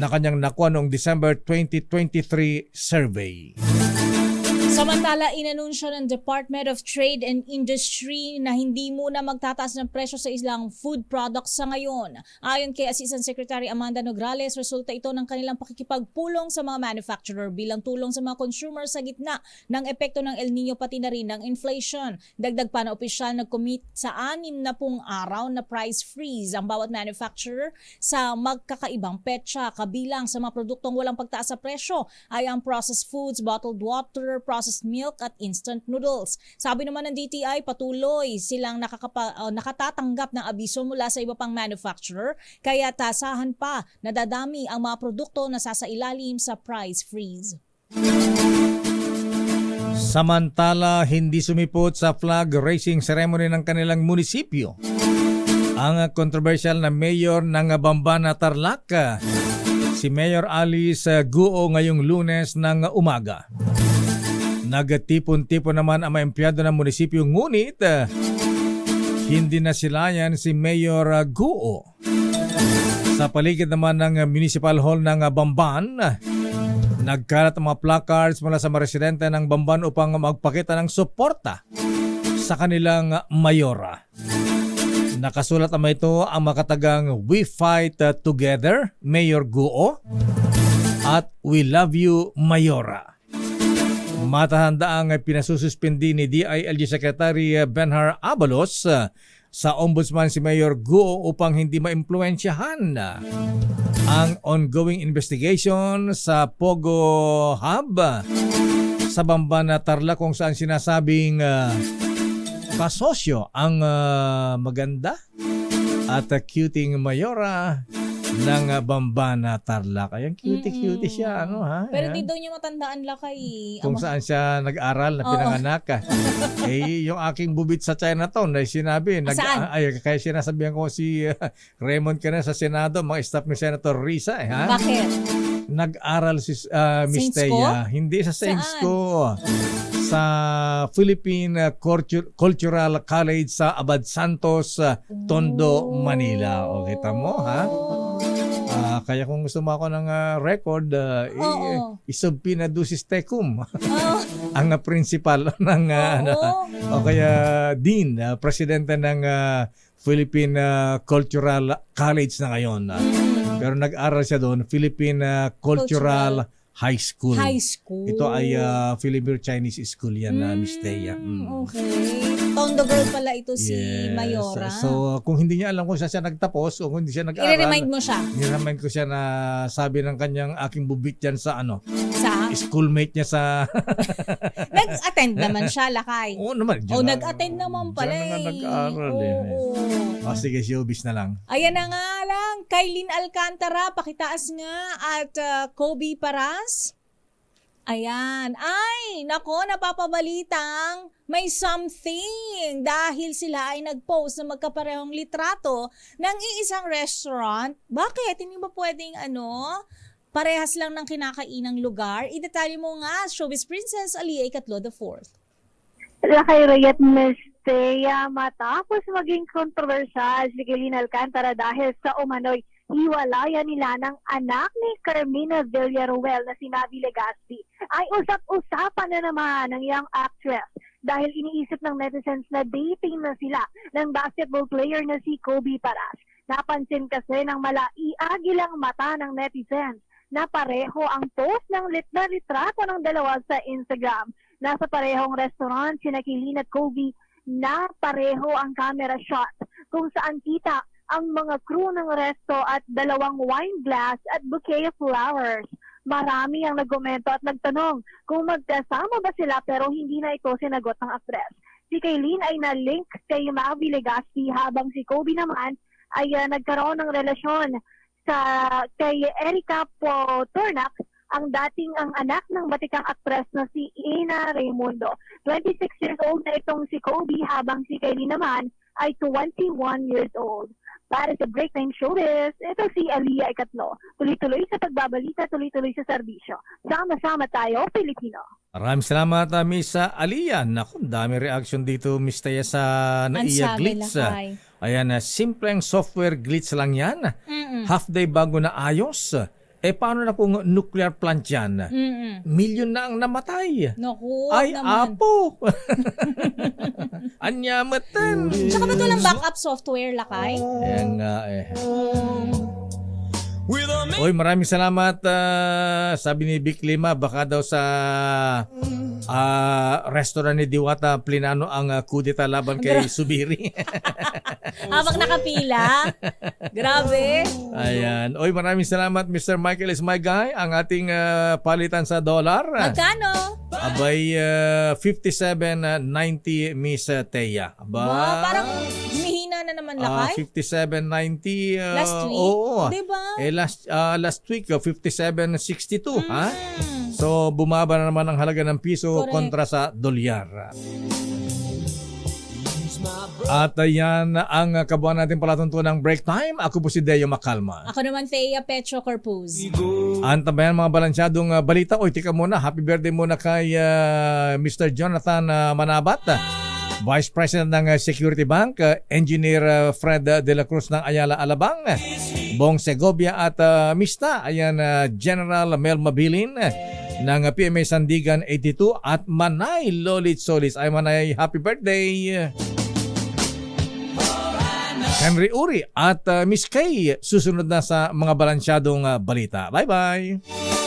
na kanyang nakuha noong December 2023 survey. Samantala, inanunsyo ng Department of Trade and Industry na hindi muna magtataas ng presyo sa ilang food products sa ngayon. Ayon kay Assistant Secretary Amanda Nograles, resulta ito ng kanilang pakikipagpulong sa mga manufacturer bilang tulong sa mga consumer sa gitna ng epekto ng El Nino pati na rin ng inflation. Dagdag pa na opisyal nag-commit sa 60 araw na price freeze ang bawat manufacturer sa magkakaibang petsa. Kabilang sa mga produktong walang pagtaas sa presyo ay ang processed foods, bottled water, processed milk at instant noodles. Sabi naman ng DTI, patuloy silang nakatatanggap ng abiso mula sa iba pang manufacturer, kaya tasahan pa na dadami ang mga produkto na sasailalim sa price freeze. Samantala, hindi sumipot sa flag raising ceremony ng kanilang munisipyo ang controversial na mayor ng Bamban, Tarlac, si Mayor Alice Guo ngayong Lunes ng umaga. Nagtipon-tipon naman ang mga empleyado ng munisipyo, ngunit hindi na silayan si Mayor Guo. Sa paligid naman ng Municipal Hall ng Bamban, nagkalat ang mga placards mula sa mga residente ng Bamban upang magpakita ng suporta sa kanilang mayora. Nakasulat naman ito ang makatagang "We Fight Together, Mayor Guo" at "We Love You, Mayora." Matahandaang pinasususpindi ni DILG Secretary Benhar Abalos sa Ombudsman si Mayor Guo upang hindi maimpluwensyahan ang ongoing investigation sa Pogo Hub sa Bamban Tarlac, kung saan sinasabing kasosyo ang maganda at cuting mayora ng Bamban Tarlac. Ayan, cutie siya, ano ha? Pero Ayan. di daw niya matandaan lakay. Kung saan siya nag-aral na pinanganak. Yung aking bubit sa Chinatown ay sinabi, Saan? kaya sinasabihan ko si Raymond ka na sa Senado, mga staff ni Senator Risa. Ha? Bakit? Nag-aral si Miss Saints Thea. Co? Hindi sa Saints Saan? Co. Sa Philippine Cultural College sa Abad Santos, Tondo, Manila. O, kita mo, ha? Kaya kung gusto mo ako ng record, isubpina ducis tecum. Ang principal ng o kaya dean, presidente ng Philippine Cultural College na ngayon. Pero nag-aral siya doon, Philippine Cultural High School. High school. Ito ay Philippine Chinese School yan, Miss Thea. Okay. Tondo girl pala ito si Yes. Mayora. So, kung hindi niya alam kung saan siya nagtapos o kung hindi siya nag-aral, I-remind mo siya. i-remind ko siya na sabi ng kanyang aking bubit dyan sa Sa? schoolmate niya sa... Nag-attend naman siya, lakay. Oo naman. Nag-attend naman pala Diyan na nga nag-aral sige, showbiz na lang. Ayan na nga lang. Kailin Alcantara, pakitaas nga. At Kobe Paras. Ayan. Ay, nako, napapabalitang may something dahil sila ay nag-post na magkaparehong litrato ng iisang restaurant. Bakit? Hindi ba pwedeng parehas lang ng kinakainang lugar? Idetalye mo nga, Showbiz Princess Alia Ikatlo IV. Lakay Rayet Miss Thea, matapos maging kontrobersyal si Kailin Alcantara dahil sa umano'y hiwalayan nila ng anak ni Carmina Villaruel na si Mavi Legaspi, ay usap-usapan na naman ng young actress dahil iniisip ng netizens na dating na sila ng basketball player na si Kobe Paras. Napansin kasi ng malaiagilang mata ng netizens na pareho ang post ng litrato ng dalawa sa Instagram. Nasa parehong restaurant sina Kailin at Kobe na pareho ang camera shot kung saan kita ang mga crew ng resto at dalawang wine glass at bouquet of flowers. Marami ang nagkomento at nagtanong kung magkasama ba sila pero hindi na ito sinagot ng actress. Si Kailin ay na-link kay Mavi Legaspi habang si Kobe naman ay nagkaroon ng relasyon kay Erica Potornak, ang dating ang anak ng batikang actress na si Ina Raimundo. 26 years old na itong si Kobe habang si Kailin naman ay 21 years old. Para sa Breaktime Showbiz, ito si Alia Ikatlo. Tuloy-tuloy sa pagbabalita, tuloy-tuloy sa serbisyo. Sama-sama tayo, Pilipino. Maraming salamat, Miss Alia. Naku, dami reaction dito, Miss Thea, sa naiya glitch. Ayan, simpleng software glitch lang yan. Half day bago na ayos. Paano na kung nuclear plant yan? Milyon na ang namatay. Naku, ay, naman. apo. Anyamatan. Tsaka ba't walang backup software, lakay? Ayan nga Oy, maraming salamat. Sabi ni Vic Lima, baka daw sa restaurant ni Diwata Plinano ang kudeta laban kay Subiri. Habang nakapila. Grabe. Ayan. Oy, maraming salamat, Mr. Michael is my guy. Ang ating palitan sa dollar. Magkano? Abay, 57.90, Miss Thea. Wow, parang humihina na naman, lakay. 57.90. Last week? Oo. Diba? Last week, 57.62. Ha? So, bumaba na naman ang halaga ng piso kontra sa dolyar. At ayan ang kabuuan natin palatuntunan ng break time. Ako po si Deo Macalma. Ako naman, Thea Petro Corpuz. Antabayan mga balansyadong balita. Oy, tika muna. Happy birthday muna kay Mr. Jonathan Manabat, Vice President ng Security Bank, Engineer Fred De La Cruz ng Ayala Alabang, Bong Segovia at Mista. Ayan, General Mel Mabilin ng PMA Sandigan 82 at Manay Lolit Solis. Ay Manay, happy birthday! Henry Uri at Miss Kay susunod na sa mga balansyadong balita. Bye-bye!